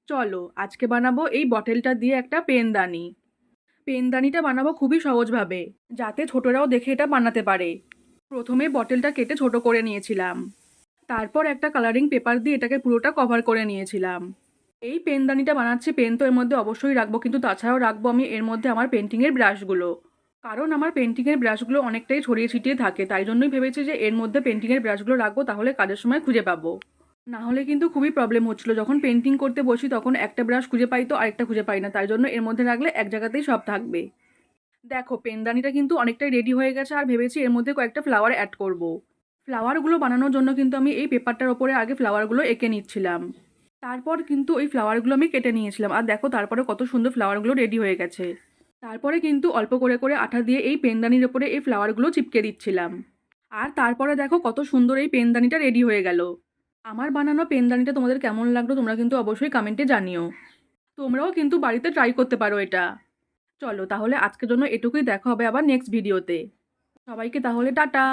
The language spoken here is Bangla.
চলো আজকে বানাবো এই বটেলটা দিয়ে একটা পেনদানি। পেনদানিটা বানাবো খুবই সহজভাবে, যাতে ছোটরাও দেখে এটা বানাতে পারে। প্রথমে বটেলটা কেটে ছোট করে নিয়েছিলাম, তারপর একটা কালারিং পেপার দিয়ে এটাকে পুরোটা কভার করে নিয়েছিলাম। এই পেনদানিটা বানাচ্ছি, পেন তো এর মধ্যে অবশ্যই রাখবো, কিন্তু তাছাড়াও রাখবো আমি এর মধ্যে আমার পেন্টিংয়ের ব্রাশগুলো। কারণ আমার পেন্টিংয়ের ব্রাশগুলো অনেকটাই ছড়িয়ে ছিটিয়ে থাকে, তাই জন্যই ভেবেছি যে এর মধ্যে পেন্টিংয়ের ব্রাশগুলো রাখবো, তাহলে কাজের সময় খুঁজে পাবো। না হলে কিন্তু খুবই প্রবলেম হচ্ছিল, যখন পেন্টিং করতে বসি তখন একটা ব্রাশ খুঁজে পাই তো আরেকটা খুঁজে পাই না, তাই জন্য এর মধ্যে রাখলে এক জায়গাতেই সব থাকবে। দেখো পেনদানিটা কিন্তু অনেকটাই রেডি হয়ে গেছে, আর ভেবেছি এর মধ্যে কয়েকটা ফ্লাওয়ার অ্যাড করব। ফ্লাওয়ারগুলো বানানোর জন্য কিন্তু আমি এই পেপারটার ওপরে আগে ফ্লাওয়ারগুলো এঁকে নিচ্ছিলাম, তারপর কিন্তু ওই ফ্লাওয়ারগুলো আমি কেটে নিয়েছিলাম। আর দেখো তারপরে কত সুন্দর ফ্লাওয়ারগুলো রেডি হয়ে গেছে। তারপরে কিন্তু অল্প করে করে আঠা দিয়ে এই পেনদানির ওপরে এই ফ্লাওয়ারগুলো চিপকে দিচ্ছিলাম। আর তারপরে দেখো কত সুন্দর এই পেনদানিটা রেডি হয়ে গেল। আমার বানানো পেনদানিটা তোমাদের কেমন লাগলো তোমরা কিন্তু অবশ্যই কমেন্টে জানিও। তোমরাও কিন্তু বাড়িতে ট্রাই করতে পারো এটা। চলো তাহলে আজকের জন্য এটুকুই, দেখা হবে আবার নেক্সট ভিডিওতে। সবাইকে তাহলে টাটা।